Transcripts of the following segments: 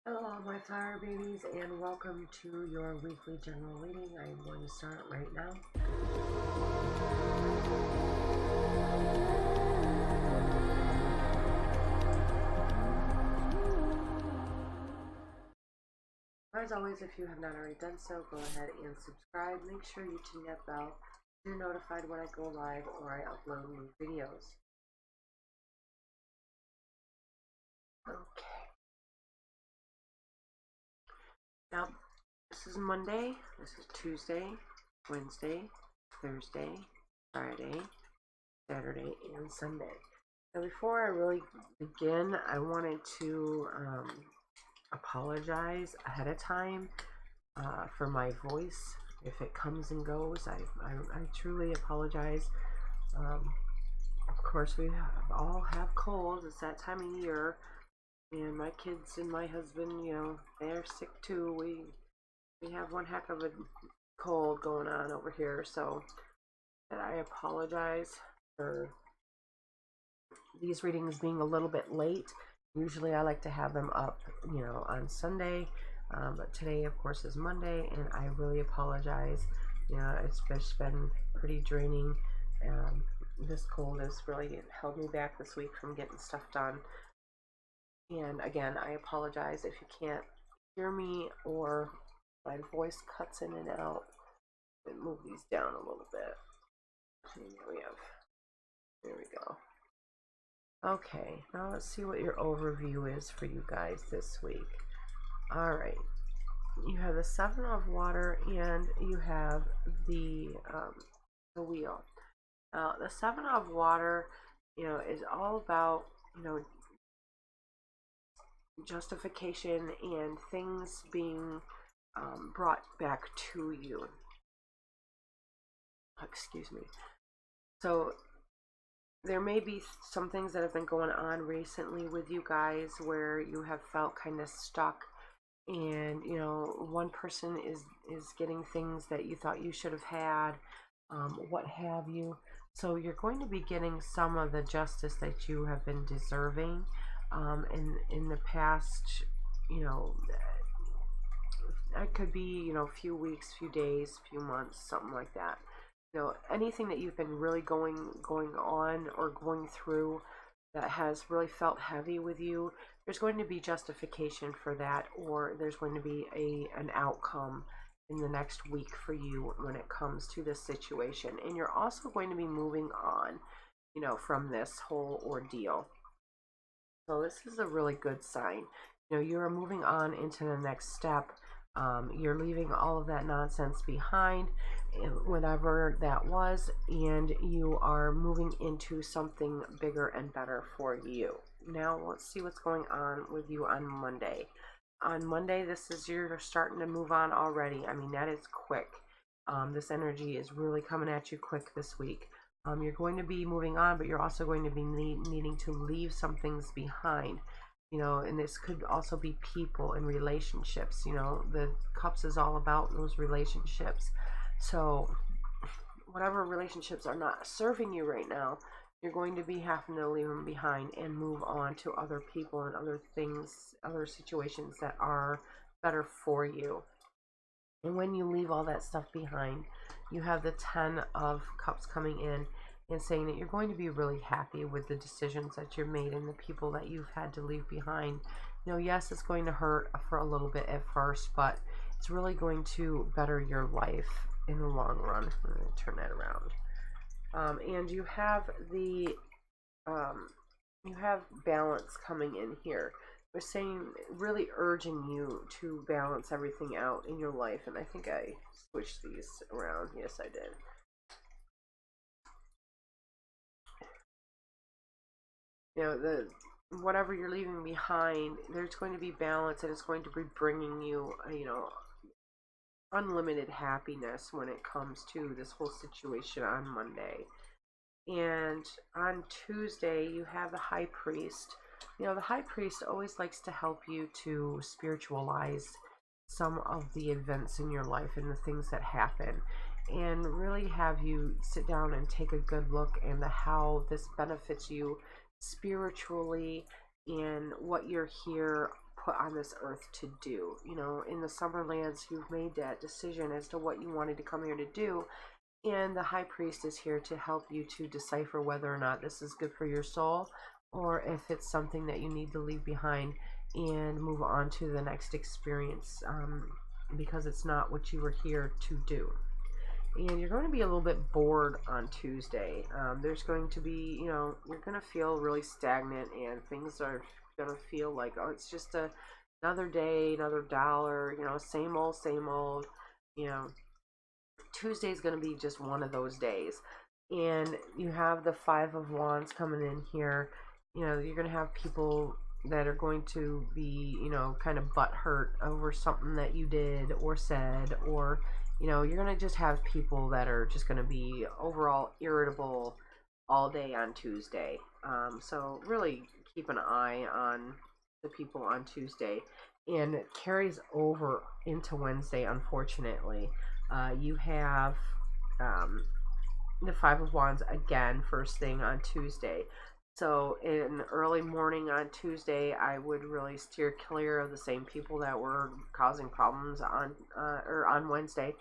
Hello, my flower babies, and welcome to your weekly general reading. I'm going to start right now. As always, if you have not already done so, go ahead and subscribe. Make sure you ting that bell so you're notified when I go live or I upload new videos. Okay. Now, this is Monday, this is Tuesday, Wednesday, Thursday, Friday, Saturday, and Sunday. Now, before I really begin, I wanted to apologize ahead of time for my voice. If it comes and goes, I truly apologize. Of course, we all have colds. It's that time of year, and my kids and my husband, they're sick too. We have one heck of a cold going on over here, so I apologize for these readings being a little bit late. Usually I like to have them up, on Sunday, but today, of course, is Monday, and I really apologize. It's just been pretty draining. This cold has really held me back this week from getting stuff done. And again, I apologize if you can't hear me or my voice cuts in and out. Let me move these down a little bit. There we go. Okay, now let's see what your overview is for you guys this week. All right, you have the Seven of Water and you have the Wheel. The Seven of Water, is all about, justification and things being brought back to you. Excuse me. So there may be some things that have been going on recently with you guys where you have felt kind of stuck, and one person is getting things that you thought you should have had, what have you. So you're going to be getting some of the justice that you have been deserving in the past. That could be few weeks, few days, few months, something like that. Anything that you've been really going on or going through that has really felt heavy with you, there's going to be justification for that, or there's going to be an outcome in the next week for you when it comes to this situation. And you're also going to be moving on, from this whole ordeal. So this is a really good sign. You're moving on into the next step. You're leaving all of that nonsense behind, whatever that was, and you are moving into something bigger and better for you. Now let's see what's going on with you on Monday. On Monday, you're starting to move on already. I mean, that is quick. This energy is really coming at you quick this week. You're going to be moving on, but you're also going to be needing to leave some things behind. And this could also be people and relationships. The Cups is all about those relationships. So whatever relationships are not serving you right now, you're going to be having to leave them behind and move on to other people and other things, other situations that are better for you. And when you leave all that stuff behind, you have the 10 of Cups coming in and saying that you're going to be really happy with the decisions that you've made and the people that you've had to leave behind. Yes, it's going to hurt for a little bit at first, but it's really going to better your life in the long run. I'm going to turn that around. And you have you have balance coming in here. We're saying, really urging you to balance everything out in your life. And I think I switched these around. Yes, I did. The whatever you're leaving behind, there's going to be balance, and it's going to be bringing you, unlimited happiness when it comes to this whole situation on Monday. And on Tuesday, you have the High Priest. The High Priest always likes to help you to spiritualize some of the events in your life and the things that happen, and really have you sit down and take a good look into how this benefits you spiritually and what you're here put on this earth to do. You know, in the Summerlands, you've made that decision as to what you wanted to come here to do, and the High Priest is here to help you to decipher whether or not this is good for your soul, or if it's something that you need to leave behind and move on to the next experience, because it's not what you were here to do. And you're going to be a little bit bored on Tuesday. There's going to be, you know, you're going to feel really stagnant, and things are going to feel like, oh, it's just another day, another dollar, you know, same old, you know. Tuesday is going to be just one of those days. And you have the Five of Wands coming in here. You know, you're going to have people that are going to be, you know, kind of butthurt over something that you did or said, or, you know, you're going to just have people that are just going to be overall irritable all day on Tuesday. So really keep an eye on the people on Tuesday. And it carries over into Wednesday, unfortunately. You have the Five of Wands again first thing on Tuesday. So in early morning on Tuesday, I would really steer clear of the same people that were causing problems on or on Wednesday.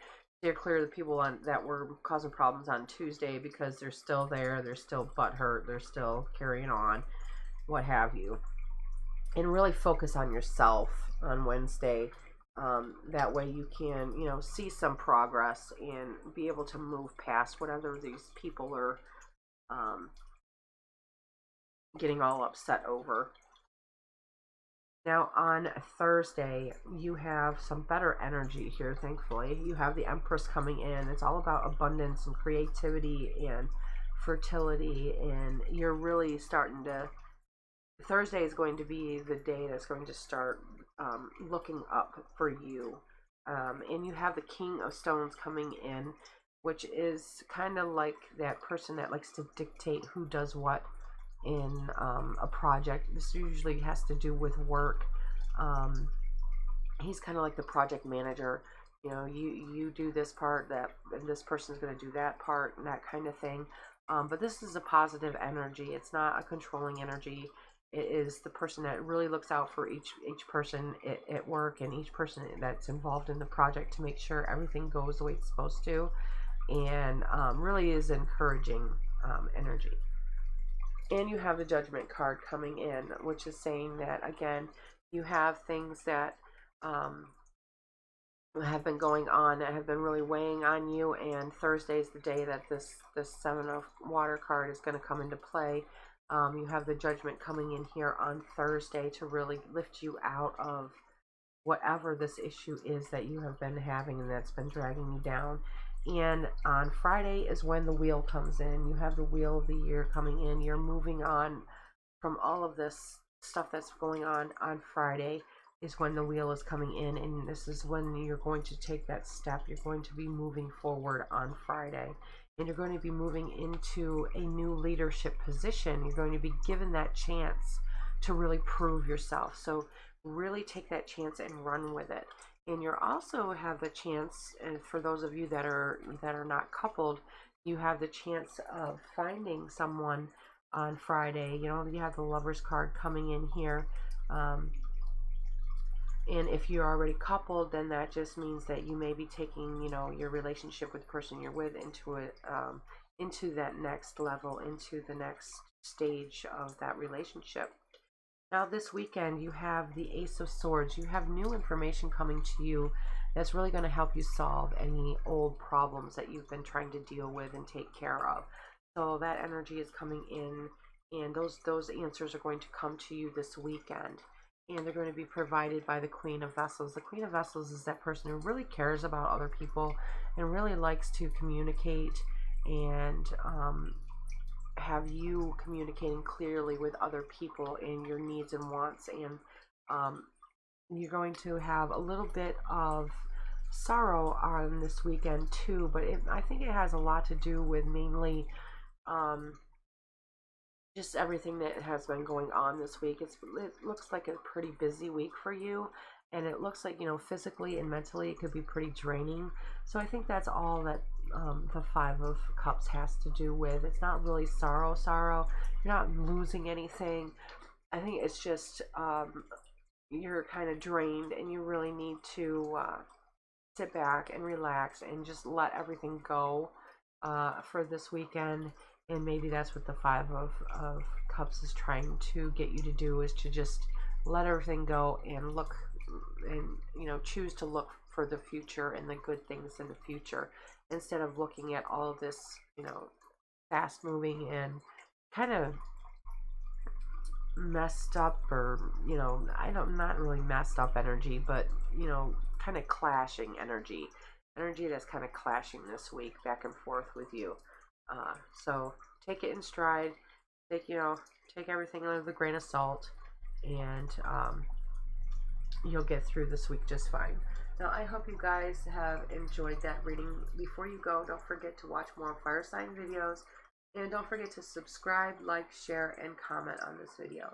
Steer clear of the people that were causing problems on Tuesday, because they're still there, they're still butthurt, they're still carrying on, what have you. And really focus on yourself on Wednesday. That way you can, you know, see some progress and be able to move past whatever these people are getting all upset over. Now on Thursday, you have some better energy here, thankfully. You have the Empress coming in. It's all about abundance and creativity and fertility, and you're really starting to... Thursday is going to be the day that's going to start looking up for you. And you have the King of Stones coming in, which is kind of like that person that likes to dictate who does what in a project. This usually has to do with work. He's kind of like the project manager. You know, you do this part, that, and this person's going to do that part, and that kind of thing. But this is a positive energy. It's not a controlling energy. It is the person that really looks out for each person at work, and each person that's involved in the project, to make sure everything goes the way it's supposed to, and really is encouraging energy. And you have the Judgment card coming in, which is saying that, again, you have things that have been going on that have been really weighing on you, and Thursday is the day that this Seven of Water card is going to come into play. You have the Judgment coming in here on Thursday to really lift you out of whatever this issue is that you have been having and that's been dragging you down. And on Friday is when the Wheel comes in. You have the Wheel of the Year coming in. You're moving on from all of this stuff that's going on Friday is when the Wheel is coming in, and this is when you're going to take that step. You're going to be moving forward on Friday, and you're going to be moving into a new leadership position. You're going to be given that chance to really prove yourself. So really take that chance and run with it. And you also have the chance, and for those of you that are not coupled, you have the chance of finding someone on Friday. You know, you have the Lovers card coming in here. And if you're already coupled, then that just means that you may be taking, you know, your relationship with the person you're with into that next level, into the next stage of that relationship. Now this weekend, you have the Ace of Swords. You have new information coming to you that's really going to help you solve any old problems that you've been trying to deal with and take care of. So that energy is coming in, and those answers are going to come to you this weekend. And they're going to be provided by the Queen of Vessels. The Queen of Vessels is that person who really cares about other people and really likes to communicate and have you communicating clearly with other people in your needs and wants. And you're going to have a little bit of sorrow on this weekend too, but I think it has a lot to do with mainly just everything that has been going on this week. It looks like a pretty busy week for you, and it looks like, you know, physically and mentally it could be pretty draining. So I think that's all that the Five of Cups has to do with. It's not really sorrow. You're not losing anything. I think it's just you're kind of drained and you really need to sit back and relax and just let everything go for this weekend. And maybe that's what the Five of Cups is trying to get you to do, is to just let everything go and look and, you know, choose to look for the future and the good things in the future, instead of looking at all of this, you know, fast moving and kind of messed up, or, you know, I don't, not really messed up energy, but, you know, kind of clashing energy that's kind of clashing this week back and forth with you. So take it in stride, take, you know, take everything under the grain of salt, and you'll get through this week just fine. Now, I hope you guys have enjoyed that reading. Before you go, don't forget to watch more fire sign videos, and don't forget to subscribe, like, share, and comment on this video.